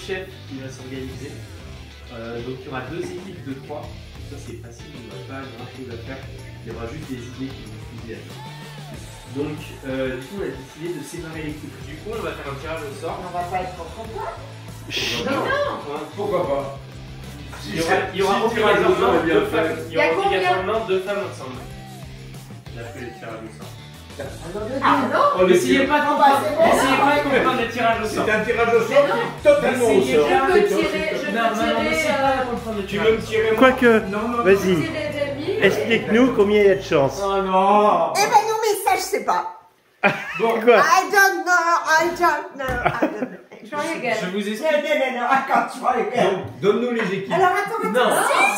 chef qui va s'organiser. Donc il y aura 2 équipes de 3. Ça c'est facile, il n'y aura pas grand chose à faire. Il y aura juste des idées qui vont fuser à ça. Donc du coup on a décidé de séparer l'équipe. Du coup on va faire un tirage au sort. On va pas être contre toi. Non. Pourquoi pas? Il y aura obligatoirement 2 femmes ensemble. On a fait le tirage au sort. Ah non. Essayez pas de comprendre le tirage au sort. C'est un tirage au sort qui est totalement au sort. Je peux tirer. Tu veux me tirer moi? Quoique, vas-y, Tirer explique-nous combien il y a de chance. Oh non! Eh ben non, mais ça je sais pas. Bon, Quoi? I don't know. je vous explique. Non, attends, Donne-nous les équipes. alors attends. Non,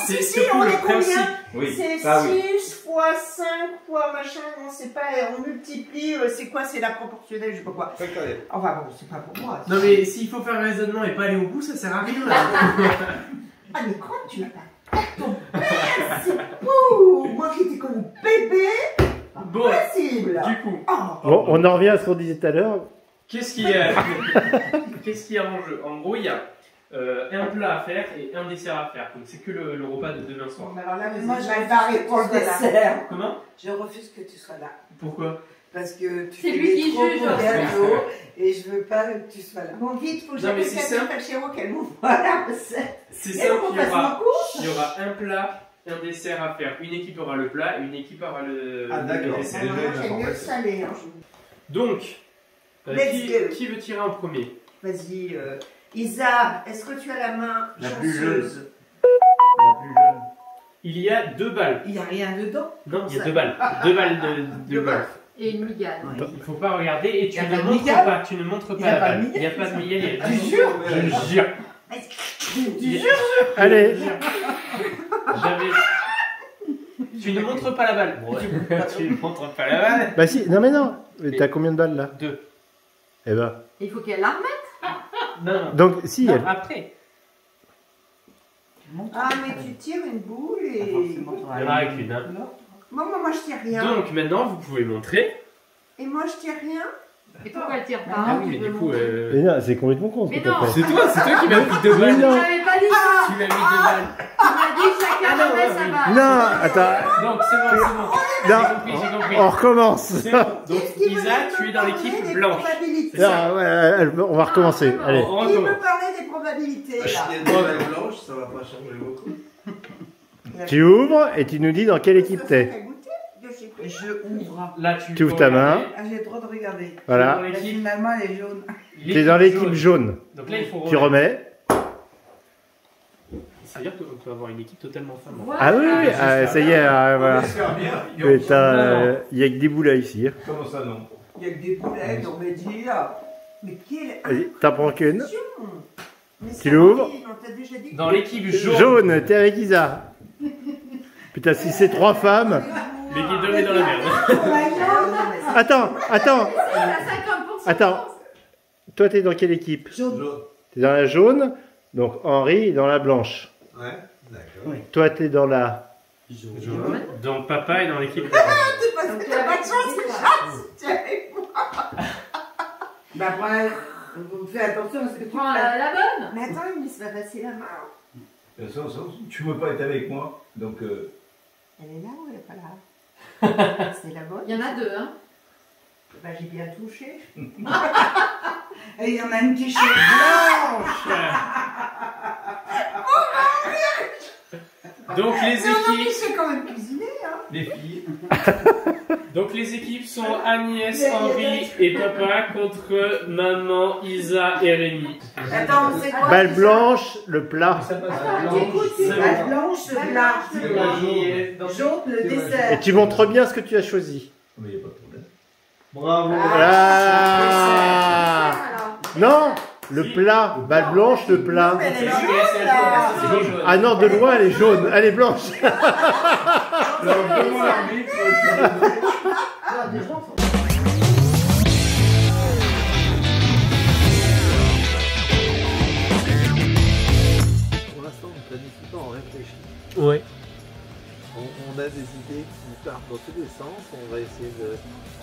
Si, c'est si, surtout on le est combien? principe. Oui, C'est ça oui. 6 fois 5 fois machin, on sait pas, on multiplie, c'est quoi, c'est la proportionnelle, je sais pas quoi. Enfin bon, c'est pas pour moi. Non mais s'il faut faire un raisonnement et pas aller au bout, ça sert à rien là. Ah mais quoi, tu l'as pas ton père, c'est fou. Moi qui étais comme bébé, Bon, possible. du coup, Oh. Bon, on en revient à ce qu'on disait tout à l'heure. qu'est-ce qu'il y a Qu'est-ce qu'il y a en jeu? En gros, il y a un plat à faire et un dessert à faire. Donc c'est que le repas de demain soir. Bon, alors là, moi je vais barrer pour le dessert. Comment? Je refuse que tu sois là. Pourquoi? Parce que tu C'est fais lui des qui trop juge, beaux hein. gâteaux et je veux pas que tu sois là. Bon, vite, faut que Non, mais j'appelle c'est Catherine Falchero qu'elle m'ouvre la recette. C'est Et simple, on il y passe aura, mon cours. il y aura un plat, un dessert à faire. Une équipe aura le plat et une équipe aura le d'accord. dessert. Moi, j'aime mieux le salé. Hein. Donc, Let's go. qui veut tirer en premier? Vas-y, Isa, est-ce que tu as la main La chanceuse? plus jeune. La plus jeune. Il y a 2 balles. Il n'y a rien dedans. Non, il y a 2 balles. 2 balles de golf. Et une migale. Il faut pas regarder et tu Y a ne pas de montres migale? pas. Tu ne montres Y pas a la pas de balle. migale? Il n'y a pas de migale. il y a- Tu jures? Je jure. Tu jures? Allez, J'avais. Tu ne montres pas la balle. Tu ne montres pas la balle. bah si, non mais non. T'as combien de balles là? 2. Eh ben, Il faut qu'elle la remette. Non. donc si, Non, elle... après. Ah, mais tu tires une boule et. Il y en aura qu'une. Hein. Moi, je tire rien. Donc maintenant, vous pouvez montrer. Et moi, je tire rien. Et pourquoi elle tire pas? Ah oui, mais du coup. Mais non, c'est complètement con ce Mais que t'as non. fait. C'est toi qui m'as mis 2 Mais balles. non. J'avais pas dit ça. Tu m'as mis 2 balles. Tu m'as dit que chacun Ah non, remet ouais, sa oui. balle. Non, attends, Donc c'est bon. non, J'ai compris. on recommence. C'est bon. Donc Est-ce qu'il Isa, veut tu es dans me l'équipe parler des blanche. probabilités? C'est ça. Non, ouais, on va recommencer. Ah, Allez. On Il recommence. me parlait des probabilités, là. Il y a des balles blanches, ça va pas changer beaucoup. Tu ouvres et tu nous dis dans quelle équipe t'es. Je ouvre. Là, Tu ouvres ta main. Ah, j'ai le droit de regarder. Voilà. Finalement, elle est jaune. T'es dans l'équipe jaune. Donc là, il faut Tu remets. Ça veut dire qu'on peut avoir une équipe totalement femme. Voilà. Ah oui, oui, ah, ça y est, voilà. J'espère bien. Il y a que des boules ici. Comment ça non? Il y a que des boulettes, on va dire. Mais quelle Vas-y, t'en prends qu'une. attention. Mais Tu ça, l'ouvres. on t'a déjà dit que- Dans l'équipe jaune. Jaune, t'es avec Isa. Putain, si c'est 3 femmes. L'équipe jaune est dans la merde. Attends, attends, Elle a 50%. attends. Toi, t'es dans quelle équipe? Jaune. T'es dans la jaune. Donc Henri est dans la blanche. Ouais, d'accord. Toi, t'es dans la. Jaune. Donc papa est dans l'équipe. T'as pas de chance, c'est chance. Tiens, avec moi. Bah, après, fais attention à ce que tu Prends fais. la bonne. Mais attends, il me laisse pas passer la main. De toute façon, tu ne veux pas être avec moi, donc Elle est là ou elle est pas là? C'est la bonne. Il y en a 2, hein. Bah, j'ai bien touché. Et il y en a une qui est blanche. Donc les Non, non, mais équipes. je sais quand même cuisiner, hein. les filles. Donc les équipes sont Agnès, Henri et papa contre maman, Isa et Rémi. Attends, c'est quoi? Balle blanche, le plat. Ça passe Balle blanche, le plat. Dans Jaune, le Et dessert. tu montres bien ce que tu as choisi. Mais il n'y a pas de problème. Bravo. Ah Non, le plat. Balle blanche, le plat. Mais elle est C'est jaune, là. jaune. Ah non, de loin, elle est jaune. Elle est blanche. Pour l'instant, on ne planifie pas, on réfléchit. Ouais. On a des idées qui partent dans tous les sens. On va essayer de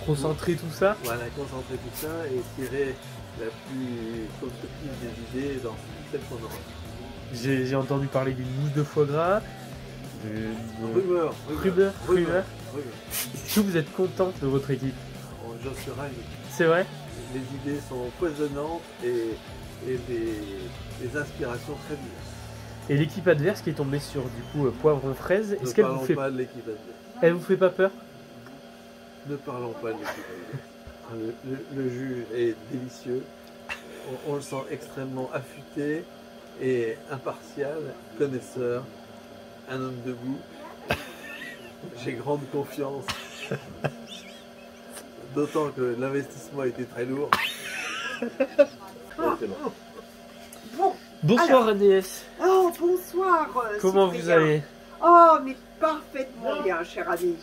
Concentrer tout ça. voilà, concentrer tout ça et tirer la plus constructive des idées dans celle qu'on aura. J'ai entendu parler d'une mousse de foie gras. Rumeur. Est-ce que vous êtes contente de votre équipe? J'en suis ravi. C'est vrai? Les idées sont foisonnantes et des inspirations très diverses. Et l'équipe adverse qui est tombée sur du coup poivron fraise, est-ce Ne qu'elle parlons vous fait pas de l'équipe adverse. Elle vous fait pas peur? Ne parlons pas de l'équipe adverse. Le jus est délicieux. On le sent extrêmement affûté et impartial, connaisseur, un homme de goût. J'ai grande confiance. D'autant que l'investissement a été très lourd. Bon, Bonsoir ADS. oh bonsoir. Comment Cyprien. vous allez? Oh, mais parfaitement bien, cher ami.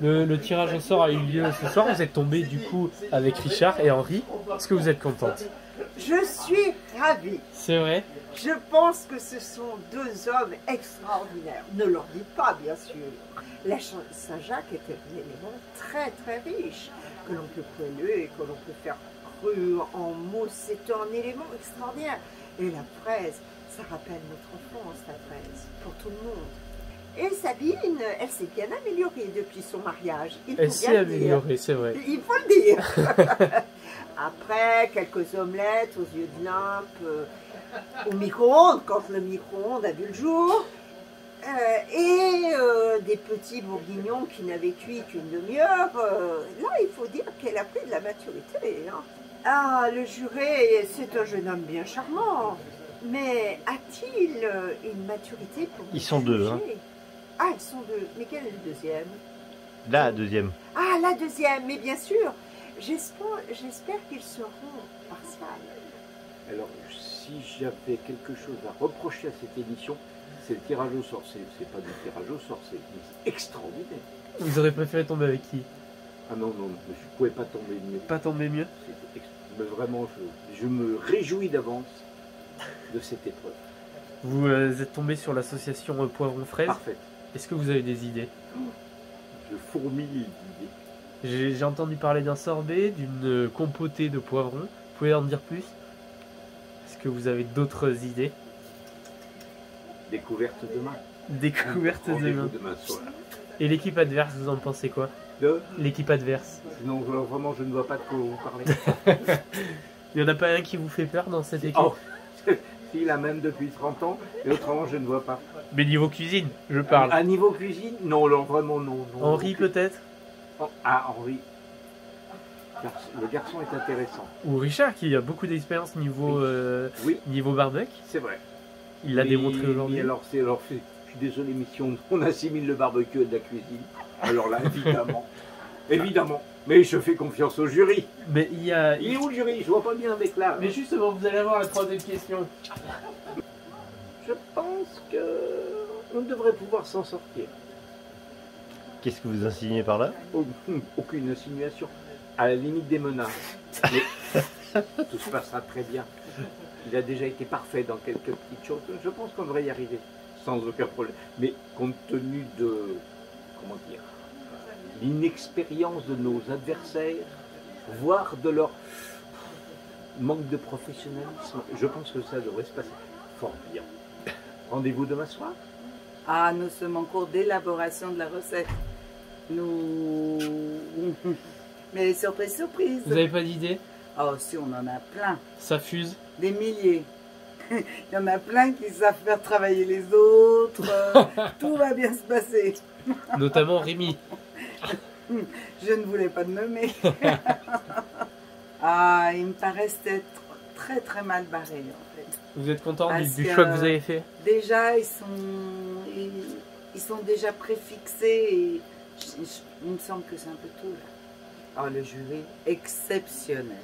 Le tirage au sort a eu lieu ce soir. Vous êtes tombé du coup avec Richard et Henri. Est-ce que vous êtes contente? Je suis ravie. C'est vrai? Je pense que ce sont deux hommes extraordinaires. Ne leur dites pas, bien sûr. La Saint-Jacques était un élément très très riche, que l'on peut couler et que l'on peut faire cru en mousse. C'est un élément extraordinaire. Et la fraise, ça rappelle notre enfance, la fraise, pour tout le monde. Et Sabine, elle s'est bien améliorée depuis son mariage. Elle s'est améliorée, c'est vrai. Il faut le dire. Après, quelques omelettes aux yeux de limpe, au micro-ondes, quand le micro-ondes a vu le jour. Des petits bourguignons qui n'avaient cuit qu'une demi-heure. Là, il faut dire qu'elle a pris de la maturité. Hein. Ah, le juré, c'est un jeune homme bien charmant. Mais a-t-il une maturité pour Ils sont deux, hein. Ah, ils sont deux. Mais quel est le deuxième? La deuxième. Ah, la deuxième, mais bien sûr. J'espère qu'ils seront partials. Alors, si j'avais quelque chose à reprocher à cette édition, c'est le tirage au sort. C'est pas du tirage au sort, c'est extraordinaire. Vous aurez préféré tomber avec qui? Ah non, je ne pouvais pas tomber mieux. Pas tomber mieux? Mais vraiment, je me réjouis d'avance de cette épreuve. Vous êtes tombé sur l'association Poivron Fraise. Parfait. Est-ce que vous avez des idées? Je fourmille d'idées. J'ai entendu parler d'un sorbet, d'une compotée de poivrons. Vous pouvez en dire plus? Est-ce que vous avez d'autres idées? Découverte demain. Découverte demain. Demain soir. Et l'équipe adverse, vous en pensez quoi? L'équipe adverse. Non, vraiment, je ne vois pas de quoi vous parlez. Il n'y en a pas un qui vous fait peur dans cette équipe? Oh, il a même depuis 30 ans, et autrement, je ne vois pas. Mais niveau cuisine, je parle. À niveau cuisine, non, alors vraiment non. Henri peut-être? Ah, Henri. Le garçon est intéressant. Ou Richard qui a beaucoup d'expérience niveau, oui. Niveau barbecue. C'est vrai. Il l'a démontré aujourd'hui. Alors, je suis désolé, mais si on assimile le barbecue à de la cuisine, alors là, évidemment. Évidemment. Mais je fais confiance au jury. Mais il est où le jury? Je vois pas bien avec là. Mais justement, vous allez avoir la troisième question. Je pense que on devrait pouvoir s'en sortir. Qu'est-ce que vous insinuez par là? Aucune insinuation. À la limite des menaces. Mais tout se passera très bien. Il a déjà été parfait dans quelques petites choses. Je pense qu'on devrait y arriver sans aucun problème. Mais compte tenu de, comment dire, l'inexpérience de nos adversaires, voire de leur manque de professionnalisme, je pense que ça devrait se passer fort bien. Rendez-vous demain soir? Ah, nous sommes en cours d'élaboration de la recette. Mais surprise, surprise. Vous n'avez pas d'idée? Oh, si, on en a plein. Ça fuse? Des milliers. Il y en a plein qui savent faire travailler les autres. Tout va bien se passer. Notamment Rémi. Je ne voulais pas te nommer. Ah, ils me paraissent être très très mal barrés en fait. Vous êtes content du choix que vous avez fait? Déjà, ils sont déjà préfixés et il me semble que c'est un peu tout là. Ah, le jury, exceptionnel.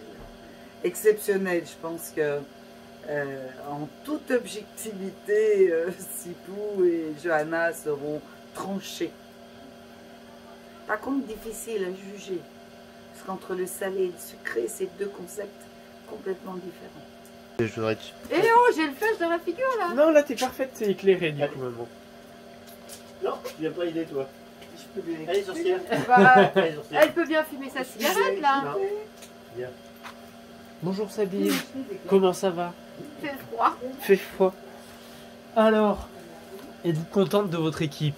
Exceptionnel, je pense que en toute objectivité, Sipou et Johanna seront tranchés. Par contre, difficile à juger. Parce qu'entre le salé et le sucré, c'est deux concepts complètement différents. Je voudrais... Eh oh, j'ai le flash dans la figure là. Non, là t'es parfaite, c'est éclairé du coup maman. Non, tu viens pas aider toi. Allez, sorcière. Elle peut bien fumer sa cigarette là. Viens. Bonjour Sabine, comment ça va? Fait froid. Fait froid. Alors, êtes-vous contente de votre équipe?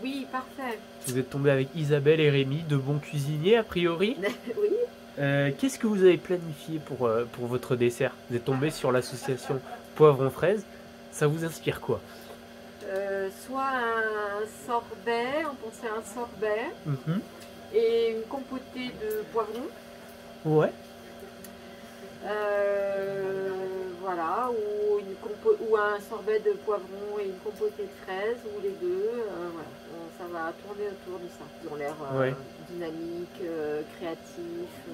Oui, parfait. Vous êtes tombé avec Isabelle et Rémi, de bons cuisiniers a priori. Oui. Qu'est-ce que vous avez planifié pour votre dessert? Vous êtes tombé sur l'association Poivron Fraise. Ça vous inspire quoi? Soit un sorbet, on pensait à un sorbet, Mhm. et une compotée de poivrons. Ouais. Voilà, ou un sorbet de poivrons et une compotée de fraises, ou les deux. Voilà. Ça va tourner autour de ça. Ils ont l'air Ouais. dynamiques, créatifs.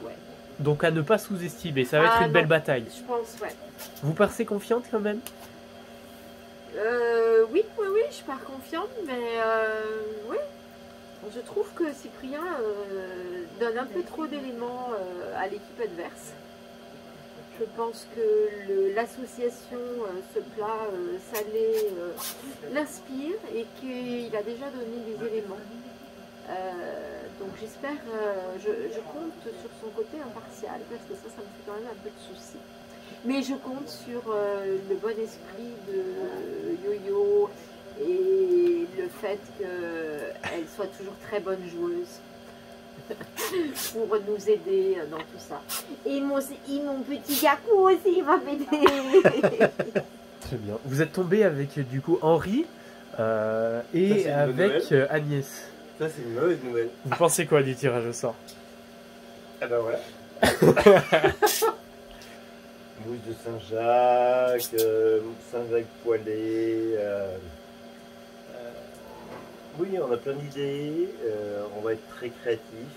Ouais. Donc à ne pas sous-estimer, ça va être une non, belle bataille. Je pense, ouais. Vous paraissez confiante quand même? Oui, je pars confiante, mais oui. Je trouve que Cyprien donne un peu trop d'éléments à l'équipe adverse. Je pense que l'association, ce plat salé, l'inspire et qu'il a déjà donné des éléments. Donc j'espère, je compte sur son côté impartial parce que ça me fait quand même un peu de soucis. Mais je compte sur le bon esprit de Yo-Yo et le fait qu'elle soit toujours très bonne joueuse pour nous aider dans tout ça. Et mon petit Gakou aussi va m'aider. Très bien. Vous êtes tombé avec du coup Henri et c'est une bonne avec Agnès. Ça, c'est une mauvaise nouvelle. Vous pensez quoi du tirage au sort? Ah bah voilà. Mousse de Saint-Jacques, Saint-Jacques poêlé. Oui, on a plein d'idées. On va être très créatif.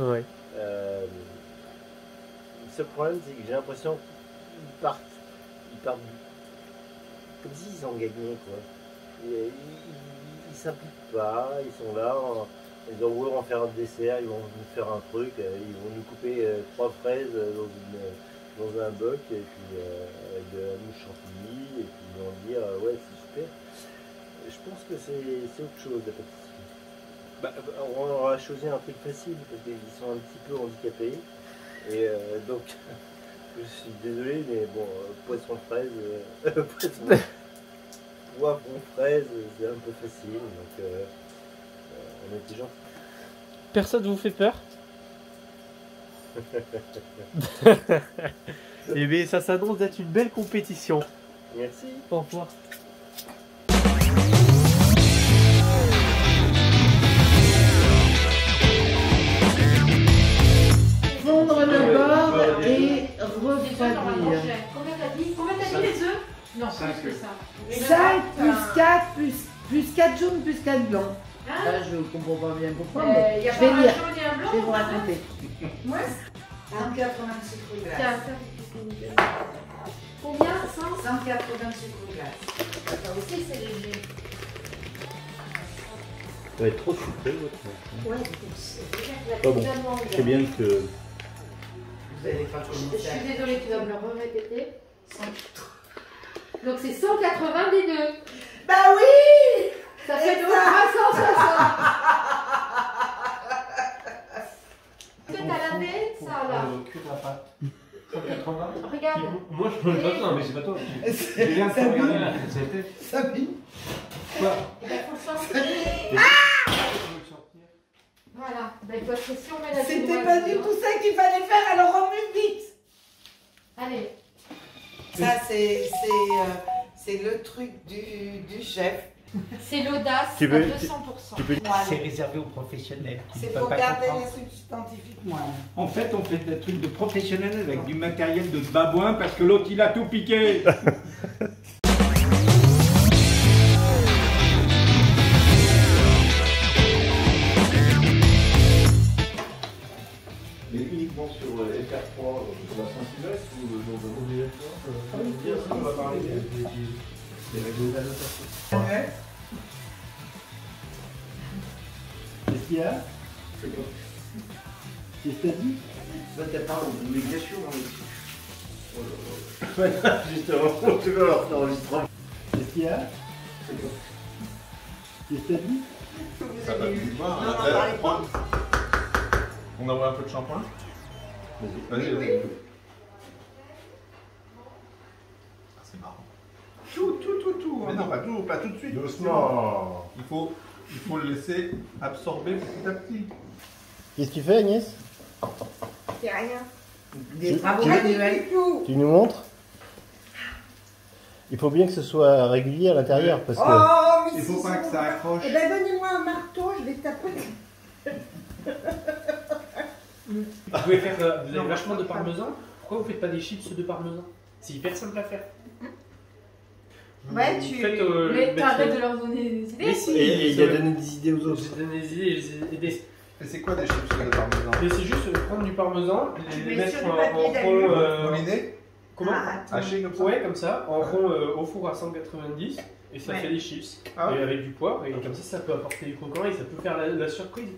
Ouais. Le seul problème, c'est que j'ai l'impression qu'ils partent comme s'ils ont gagné, quoi. Ils s'impliquent pas, ils sont là, ils vont faire un dessert, ils vont nous faire un truc, ils vont nous couper 3 fraises dans un boc, et puis avec de la mouche chantilly, et puis ils vont dire ouais, c'est super. Je pense que c'est autre chose, la pâtisserie. On va choisir un truc facile parce qu'ils sont un petit peu handicapés. Et donc, je suis désolé, mais bon, poisson fraise, poivron fraise, c'est un peu facile. Donc, on était gentils. Personne vous fait peur? Eh bien, ça s'annonce d'être une belle compétition. Merci. Au revoir. Fondre le beurre et refroidir. Combien t'as dit les œufs? Non, plus que ça. 5 plus 4 plus 4 jaunes plus 4 blancs. Là, je comprends pas bien pourquoi, mais Il y a je pas vais un lire. jaune et un blanc? Je vais vous raconter. Ouais. 180 sucre glace. Tiens, ça, c'est nickel. Combien? 180 sucre glace. Ça aussi, c'est léger. Ça va être trop sucré, votre. Ouais, Pas bon. C'est bien que. Vous allez faire Je suis désolée, tu dois me le répéter. Donc c'est 180 des deux. Bah oui. Ça fait donc 360. Est-ce que t'as lavé ça là? Cuire la pâte. 180. Regarde. Moi je peux pas ça, mais c'est pas toi. J'ai bien regardé la recette. Sabine. Quoi? Il faut le sortir. Voilà. Ben, il faut être si on met la C'était pas du tout ça qu'il fallait faire, alors remue vite. Allez. Ça, c'est le truc du chef. C'est l'audace à Tu 200%. C'est réservé aux professionnels. C'est pour garder les trucs scientifiques, moi. En fait, on fait des trucs de professionnels avec du matériel de babouin parce que l'autre il a tout piqué. Mais uniquement sur FR3, sur la Saint-Sylvestre ou dans un ordinateur. On va parler des règles d'adaptation. Ouais. Qu'est-ce qu'il y a? C'est quoi? Qu'est-ce que t'as dit? Ça, t'as pas mais bien sûr, justement, on te veut leur enregistrement. Qu'est-ce qu'il y a? C'est quoi? Qu'est-ce que t'as dit? Ça va plus voir. On envoie un peu de shampoing. Vas-y, vas-y. tout. Mais non, pas tout de suite. Doucement. Il faut le laisser absorber petit à petit. Qu'est-ce que tu fais, Agnès? C'est rien. Des travaux manuels. Tu nous montres? Il faut bien que ce soit régulier à l'intérieur parce que. Oh, mais il faut pas que ça accroche. Eh ben, donnez-moi un marteau, je vais taper. Vous pouvez faire. Vous avez vachement de parmesan. Pourquoi vous faites pas des chips de parmesan? C'est hyper simple à faire. Ouais, Vous tu. faites, Mais t'arrêtes de leur donner des idées. Mais si, Et il a donné des idées aux autres. J'ai donné des idées. Et c'est quoi des chips de parmesan? Mais c'est juste prendre du parmesan, Tu les mets mettre sur en le papier rond. d'aluminium. Mouliné? Comment? Ah, attends. Haché comme ça? Ouais, comme ça, en rond au four à 190, et ça Ouais. fait des chips. Ah ouais. Et avec du poivre, et comme ça peut apporter des croquants et ça peut faire la surprise.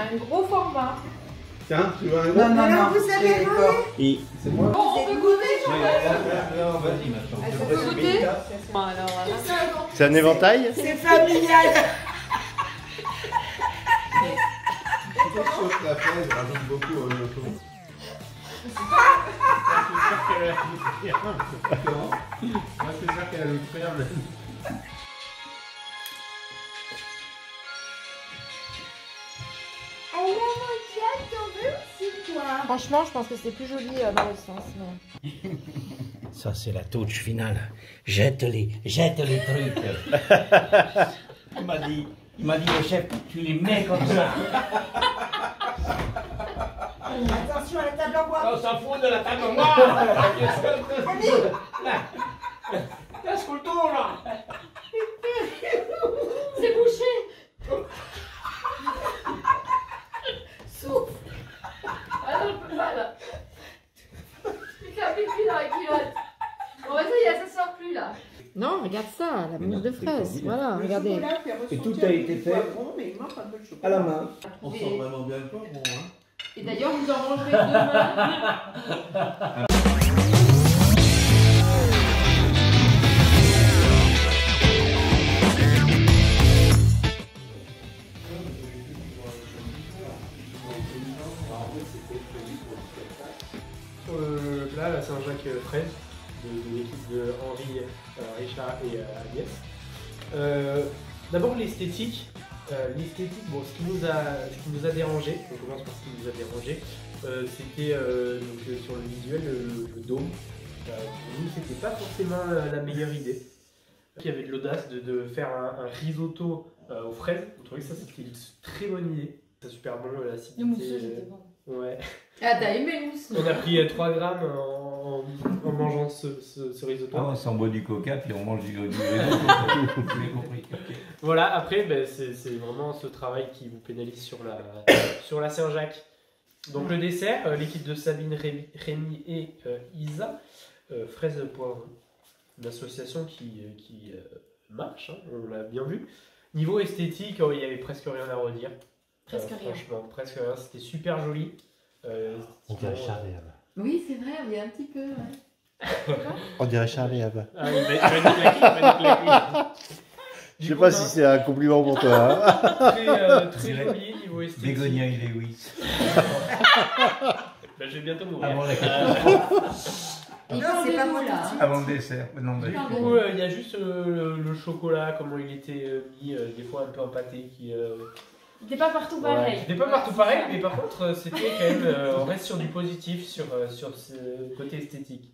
Un gros format. Tiens, tu veux un gros? Non, non, Alors, non. vous avez c'est volé d'accord. Et C'est moi? Bon, on peut goûter, Vas-y maintenant. on peut goûter. Bon, alors voilà. c'est un éventail? C'est familial. Sauf la fraise, je rajoute beaucoup au autour. Moi, c'est sûr qu'elle a le frère. Franchement, je pense que c'est plus joli dans l'autre sens. Mais... Ça, c'est la touche finale. Jette-les trucs. Il m'a dit, le chef, tu les mets comme ça. Attention à la table en bois. On s'en fout de la table noire. Qu'est-ce qu'on tourne là? C'est bouché. Souffle. Ah non, je peux pas là. Il a pipi dans la culotte. Bon, ça y est, ça sort plus là. Non, regarde ça, la mousse de fraise. Voilà, regardez. Et tout a été fait à la main. On sent vraiment bien le poivron, hein. Et d'ailleurs, vous en mangerez demain. Là, la Saint-Jacques fraise de l'équipe de Henri, Richard et Agnès. D'abord l'esthétique. L'esthétique, bon, ce qui nous a dérangé, on commence par ce qui nous a dérangé, c'était donc, sur le visuel, le dôme. Pour nous, c'était pas forcément la meilleure idée. Il y avait de l'audace de faire un risotto aux fraises. On trouvait que ça c'était une très bonne idée. C'est super bon, l'acidité. Le mousseux, j'étais bon. Ouais. Ah, t'as aimé le mousseux? On a pris 3 grammes en mangeant ce risotto. Ah, on s'emboie du coca puis on mange du risotto. J'ai compris. Okay. Voilà, après, ben, c'est vraiment ce travail qui vous pénalise sur la Saint-Jacques. Donc le dessert, l'équipe de Sabine, Rémi et Isa, Fraise Poivron. Une association qui marche, hein, on l'a bien vu. Niveau esthétique, il n'y avait presque rien à redire. Presque rien. Franchement, presque rien. C'était super joli. On dirait Charlie Hebdo. Oui, c'est vrai, on y est un petit peu. Ouais. On dirait Charlie Hebdo. Ah, il va nous claquer, Je sais pas si c'est un compliment pour toi. Hein. Très joli niveau esthétique. Bégonia et Lewis. Ben, je vais bientôt mourir. Avant la Il Non, parle c'est de pas nous, moi là. tout de suite. Avant le dessert. Non, Du d'accord. coup, il y a juste le chocolat, comment il était mis, des fois un peu empâté. Il n'était pas partout pareil. C'était pas partout pareil, mais par contre, c'était quand même. On reste sur du positif, sur ce côté esthétique.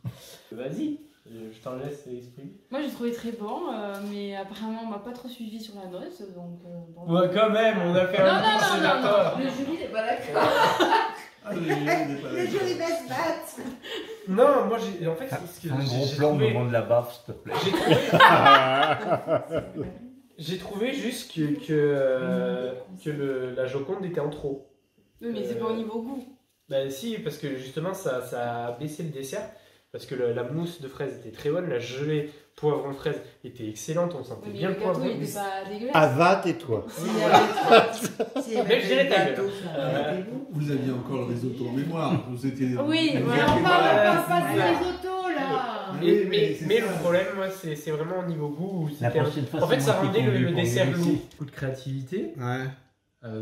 Vas-y, je t'en laisse exprimer. Moi, j'ai trouvé très bon, mais apparemment, on m'a pas trop suivi sur la note, donc. Bon. Ouais, quand même, on a fait Non, un non, petit non, non, sénateur. non, le jury n'est pas d'accord. Ah, le joli basse-batte. Non, moi, en fait, c'est ce que Un gros j'ai plan trouvé. devant de la baffe, s'il te plaît. J'ai trouvé juste que la Joconde était en trop. Oui, mais c'est pas au niveau goût. Bah si, parce que justement ça a baissé le dessert, parce que la mousse de fraise était très bonne, la gelée poivron fraise était excellente, on sentait Oui, mais bien le le gâteau, poivron. il était pas dégueulasse. Ava, tais-toi. Mais je dirais ta gueule. Vous aviez encore le risotto en mémoire. Vous étiez. Oui, vous voilà, étiez- on parle pas de risotto là. Oui, mais c'est Mais ça. le problème, moi, c'est vraiment au niveau goût. où La c'était prochaine fois, en fait, c'est ça moi qui rendait conduis le pour dessert venir lourd. ici. Beaucoup de créativité, Ouais.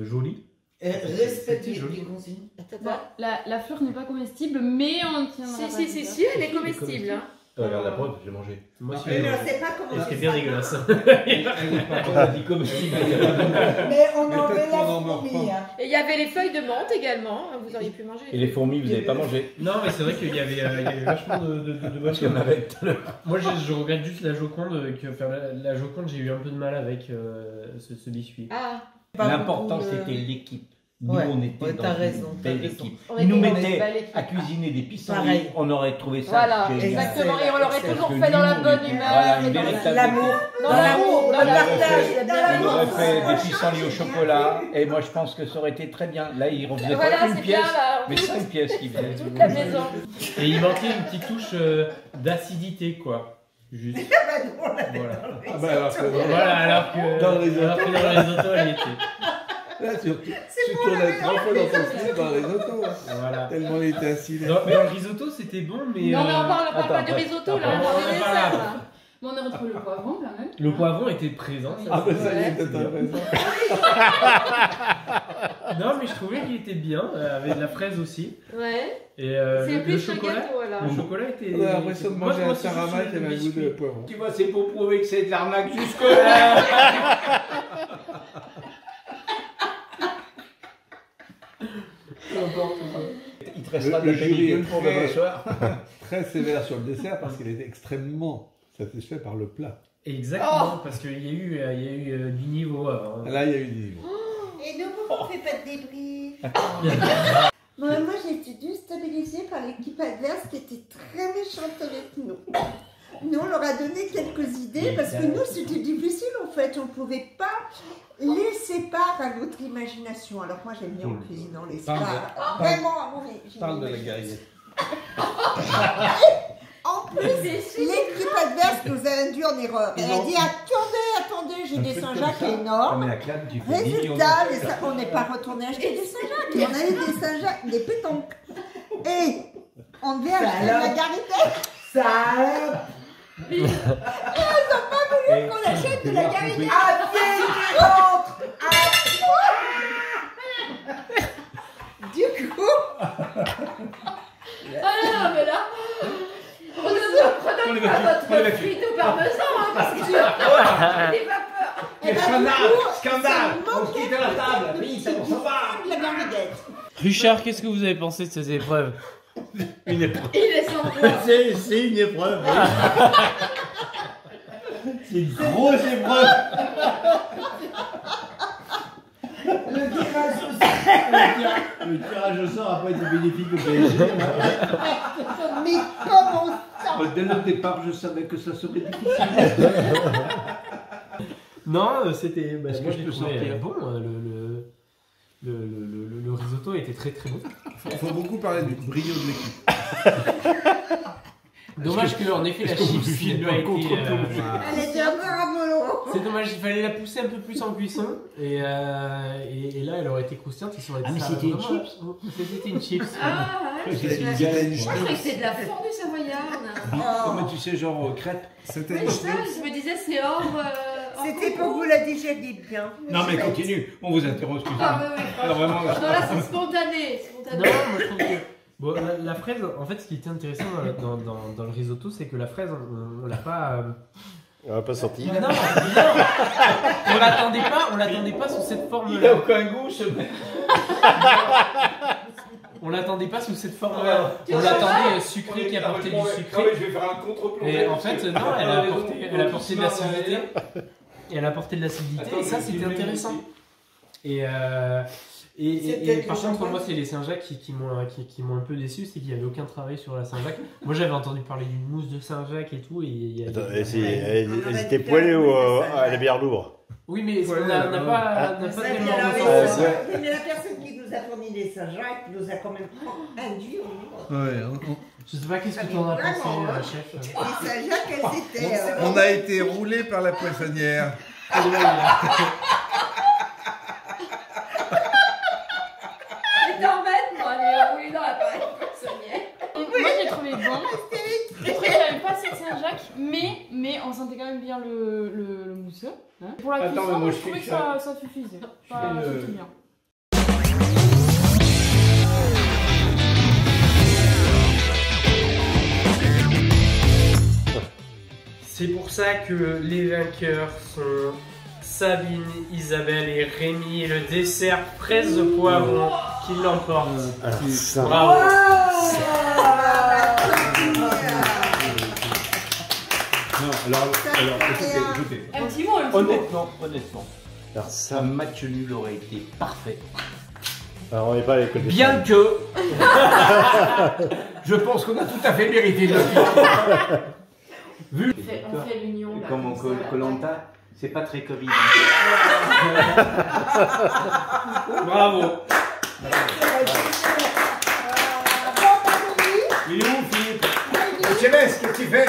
joli. Respecte C'était les joli. consignes. Bon, la fleur n'est pas comestible, mais on tiendra pas. Si, elle est comestible. Hein. Regarde la pote, j'ai mangé. Moi aussi, Mais on ne sait pas comment c'était c'est bien ça. dégueulasse. On a dit comestible. Mais on Mais en peut-être met la qu'on en meurt fourmi. pas. Hein. Et il y avait les feuilles de menthe également. Vous auriez pu manger. Et les fourmis, vous n'avez pas mangé. Non, mais c'est vrai qu'il y avait vachement de bonnes Parce qu'il y en avait tout à l'heure. Moi, je regrette juste la Joconde. La Joconde, j'ai eu un peu de mal avec ce biscuit. Ah, L'important, beaucoup, c'était l'équipe. Nous, Ouais, on était ouais, dans t'as une raison, t'as belle raison. équipe. On Ils était nous dans une mettaient belle équipe. à cuisiner des pissenlits, Pareil. on aurait trouvé ça voilà, génial. exactement. Et on l'aurait Excellent. toujours Parce fait que dans la nous, bonne on était- humeur. voilà, une et dans la- véritable L'amour, Dans l'amour, le dans la- partage, dans dans la- On aurait fait Ouais. des pissenlits au chocolat, et moi je pense que ça aurait été très bien. Là, ils refaisaient Voilà, pas une c'est pièce, bien, là. mais 5 pièces qu'ils faisaient. Toute la maison. Et il manquait une petite touche d'acidité, quoi. Juste. Voilà. Ah bah alors que Voilà, alors que Dans le risotto. alors que dans le risotto, elle était. là, tu tournais 3 fois dans ton slip dans les autos. Voilà. Tellement il était assis là. Dans le risotto, c'était bon, mais. Non, mais on parle Attends, pas du après. risotto, là, Après. on parle du On en dessert. parle là. Bon, on a retrouvé le poivron quand même. Le poivron était présent. Ça, Ah bah c'est ça y est, vrai. t'as raison. Non, mais je trouvais qu'il était bien, avec de la fraise aussi. Ouais. Et C'est le plus un chocolat. gâteau, là. Le chocolat était. On a l'impression de Moi, manger un c'est juste tarama qui le avait un goût biscuit. de poivron. Tu vois, c'est pour prouver que c'est de l'arnaque jusque-là. Il te restera de Le la jury pellicule est pour demain soir. très sévère sur le dessert parce qu'il était extrêmement satisfait par le plat. Exactement, parce qu'il y a eu du niveau avant. Là, il y a eu du niveau. Et nous, pourquoi on ne fait pas de débrief Moi, j'ai été déstabilisée par l'équipe adverse qui était très méchante avec nous. Nous, on leur a donné quelques idées parce que nous, c'était difficile en fait. On ne pouvait pas laisser part à notre imagination. Alors moi, j'aime bien en cuisinant les Parle de- stars. Vraiment, à mon imagination. Parle de la guerrière. En plus, l'équipe adverse nous a induit en erreur. Elle a dit attendez, j'ai des Saint-Jacques énormes. Mais la clame, tu fais Résultat, on n'est pas retourné acheter des Saint-Jacques. On a eu des Saint-Jacques, des pétanques. Et on devait acheter de la garité. Ça. Et ils n'ont pas voulu qu'on achète de la garité. À pied qui rentre. Du coup. Ah non, mais là. Redonne pas votre frite au parmesan, hein, parce que tu as des vapeurs. Quel scandale On se quitte à la table. Oui, ça on s'en va. La gariguette. Richard, qu'est-ce que vous avez pensé de ces épreuves? Une épreuve. Il est sans voix. C'est une épreuve. oui. C'est une grosse épreuve. Le tirage au sort n'a pas été bénéfique au PSG. Mais comment ça? Dès le départ, je savais que ça serait difficile. Non, c'était. Bah, Est-ce que moi, je j'ai peux trouvé sortir bon. Le risotto était très très bon. Il faut beaucoup parler du brio de l'équipe. Dommage que, en effet, la chips n'a pas été. Elle était un peu ramollo. C'est dommage, il fallait la pousser un peu plus en cuisson. Et là, elle aurait été croustillante. Ils sont Ah, mais c'était une chips. C'était une chips. Ah, ouais. C'était une Moi, je galette. croyais que c'était de la fondue savoyarde. Comme tu sais, genre crêpe. C'était Oui, une ça, je me disais, c'est hors. C'était pour vous la digérer bien. Non, mais continue. On vous interroge, Ah, excusez-moi. oui, oui. Alors, vraiment, là. Non, là, c'est spontané. Non, Spontané. moi je trouve que. Bon, la fraise, en fait, ce qui était intéressant dans le risotto, c'est que la fraise, on l'a pas. On va pas sortir. Non, non, on l'attendait pas sous cette Il forme-là. n'a aucun goût, ce mec. On l'attendait pas sous cette forme-là. On l'attendait sucré qui apportait du Non, mais sucré. je vais faire un contre-plongée. Et en fait, non, elle a apporté de l'acidité. Et elle a apporté de l'acidité, et ça, c'était intéressant. Et par contre, moi, c'est les Saint-Jacques qui m'ont un peu déçu, c'est qu'il n'y avait aucun travail sur la Saint-Jacques. Moi, j'avais entendu parler d'une mousse de Saint-Jacques et tout. Attends, elles étaient poêlées ou à la bière lourde? Oui, mais on n'a pas tellement Mais la personne qui nous a fourni les Saint-Jacques nous a quand même induit au niveau. Ouais, Je sais pas qu'est-ce que tu en as pensé, Vraiment, hein. chef. Les Saint-Jacques, elles étaient. on a été roulé par la poissonnière. Elle t'embête, moi, elle est roulée dans l'appareil poissonnière. Moi j'ai trouvé bon. Je trouvais qu'il n'y avait pas assez de Saint-Jacques, mais on sentait quand même bien le mousseux. Hein. Pour la Attends, cuisson, mais moi, je je trouvais fais que ça suffisait. Pas le- c'était bien. ça que les vainqueurs sont Sabine, Isabelle et Rémi. Et le dessert fraise au poivron qui l'emporte. Bravo. Non, alors, écoutez. Un petit mot, un petit mot. Honnêtement. Alors, ça, un match nul aurait été parfait. Alors, on n'est pas à l'école des Bien que. Je pense qu'on a tout à fait mérité de le faire. Vu. On fait l'union. Comme en Koh-Lanta, c'est pas très Covid. Bravo. Il est où, Philippe? Je sais qu'est-ce que tu fais?